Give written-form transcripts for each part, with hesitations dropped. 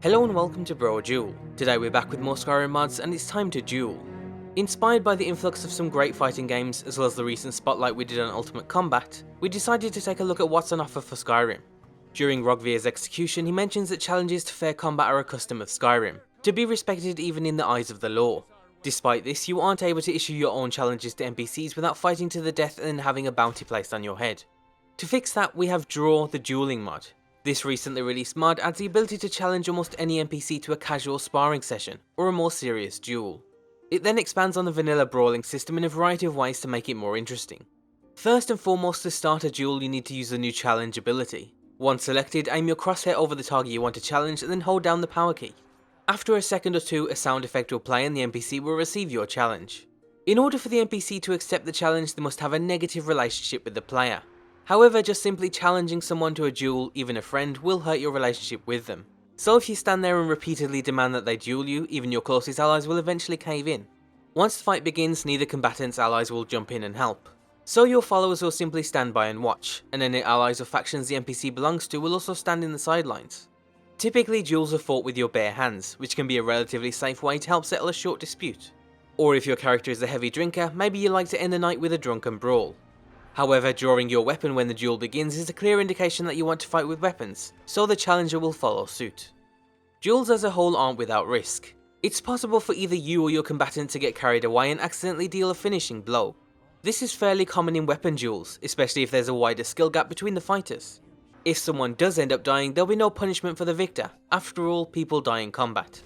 Hello and welcome to Brodual. Today we're back with more Skyrim mods and it's time to duel. Inspired by the influx of some great fighting games as well as the recent spotlight we did on Ultimate Combat, we decided to take a look at what's on offer for Skyrim. During Rogvir's execution, he mentions that challenges to fair combat are a custom of Skyrim, to be respected even in the eyes of the law. Despite this, you aren't able to issue your own challenges to NPCs without fighting to the death and then having a bounty placed on your head. To fix that, we have Draw, the Dueling Mod. This recently released mod adds the ability to challenge almost any NPC to a casual sparring session, or a more serious duel. It then expands on the vanilla brawling system in a variety of ways to make it more interesting. First and foremost, to start a duel you need to use the new challenge ability. Once selected, aim your crosshair over the target you want to challenge and then hold down the power key. After a second or two, a sound effect will play and the NPC will receive your challenge. In order for the NPC to accept the challenge, they must have a negative relationship with the player. However, just simply challenging someone to a duel, even a friend, will hurt your relationship with them. So if you stand there and repeatedly demand that they duel you, even your closest allies will eventually cave in. Once the fight begins, neither combatant's allies will jump in and help. So your followers will simply stand by and watch, and any allies or factions the NPC belongs to will also stand in the sidelines. Typically, duels are fought with your bare hands, which can be a relatively safe way to help settle a short dispute. Or if your character is a heavy drinker, maybe you like to end the night with a drunken brawl. However, drawing your weapon when the duel begins is a clear indication that you want to fight with weapons, so the challenger will follow suit. Duels as a whole aren't without risk. It's possible for either you or your combatant to get carried away and accidentally deal a finishing blow. This is fairly common in weapon duels, especially if there's a wider skill gap between the fighters. If someone does end up dying, there'll be no punishment for the victor. After all, people die in combat.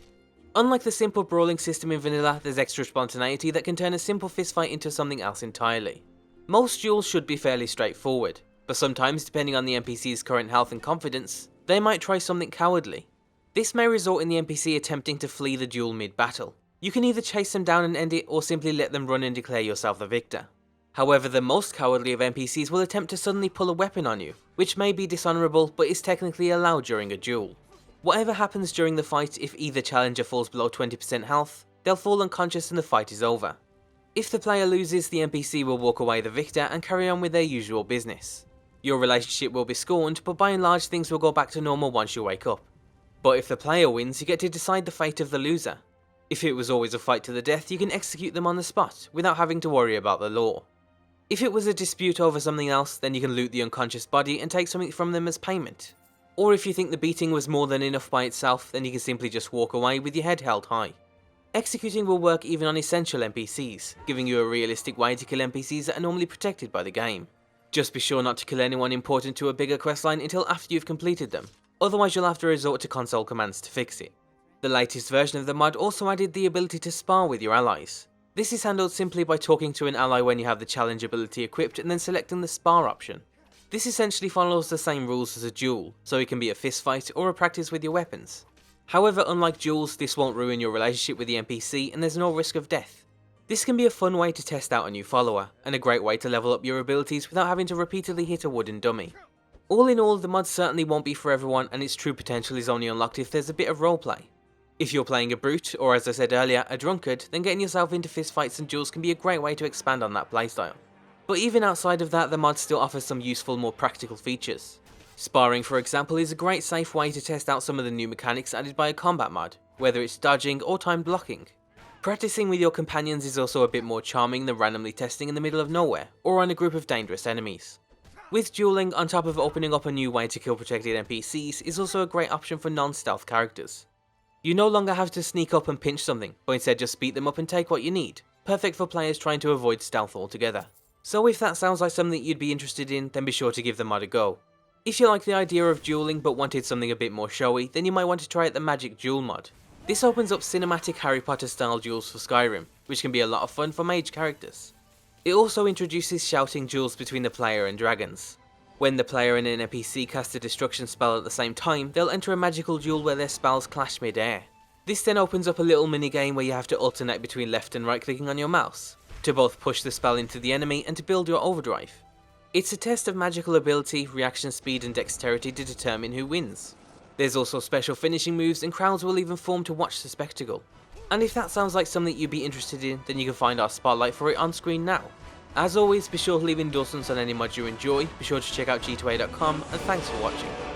Unlike the simple brawling system in vanilla, there's extra spontaneity that can turn a simple fistfight into something else entirely. Most duels should be fairly straightforward, but sometimes, depending on the NPC's current health and confidence, they might try something cowardly. This may result in the NPC attempting to flee the duel mid-battle. You can either chase them down and end it, or simply let them run and declare yourself the victor. However, the most cowardly of NPCs will attempt to suddenly pull a weapon on you, which may be dishonourable but is technically allowed during a duel. Whatever happens during the fight, if either challenger falls below 20% health, they'll fall unconscious and the fight is over. If the player loses, the NPC will walk away the victor and carry on with their usual business. Your relationship will be scorned, but by and large things will go back to normal once you wake up. But if the player wins, you get to decide the fate of the loser. If it was always a fight to the death, you can execute them on the spot, without having to worry about the law. If it was a dispute over something else, then you can loot the unconscious body and take something from them as payment. Or if you think the beating was more than enough by itself, then you can simply just walk away with your head held high. Executing will work even on essential NPCs, giving you a realistic way to kill NPCs that are normally protected by the game. Just be sure not to kill anyone important to a bigger questline until after you've completed them, otherwise you'll have to resort to console commands to fix it. The latest version of the mod also added the ability to spar with your allies. This is handled simply by talking to an ally when you have the challenge ability equipped and then selecting the spar option. This essentially follows the same rules as a duel, so it can be a fist fight or a practice with your weapons. However, unlike duels, this won't ruin your relationship with the NPC and there's no risk of death. This can be a fun way to test out a new follower, and a great way to level up your abilities without having to repeatedly hit a wooden dummy. All in all, the mod certainly won't be for everyone and its true potential is only unlocked if there's a bit of roleplay. If you're playing a brute, or as I said earlier, a drunkard, then getting yourself into fistfights and duels can be a great way to expand on that playstyle. But even outside of that, the mod still offers some useful, more practical features. Sparring, for example, is a great safe way to test out some of the new mechanics added by a combat mod, whether it's dodging or timed blocking. Practicing with your companions is also a bit more charming than randomly testing in the middle of nowhere, or on a group of dangerous enemies. With dueling, on top of opening up a new way to kill protected NPCs, is also a great option for non-stealth characters. You no longer have to sneak up and pinch something, but instead just beat them up and take what you need, perfect for players trying to avoid stealth altogether. So if that sounds like something you'd be interested in, then be sure to give the mod a go. If you like the idea of dueling but wanted something a bit more showy, then you might want to try out the Magic Duel mod. This opens up cinematic Harry Potter style duels for Skyrim, which can be a lot of fun for mage characters. It also introduces shouting duels between the player and dragons. When the player and an NPC cast a destruction spell at the same time, they'll enter a magical duel where their spells clash mid-air. This then opens up a little mini-game where you have to alternate between left and right clicking on your mouse, to both push the spell into the enemy and to build your overdrive. It's a test of magical ability, reaction speed and dexterity to determine who wins. There's also special finishing moves and crowds will even form to watch the spectacle. And if that sounds like something you'd be interested in, then you can find our spotlight for it on screen now. As always, be sure to leave endorsements on any mods you enjoy, be sure to check out g2a.com, and thanks for watching.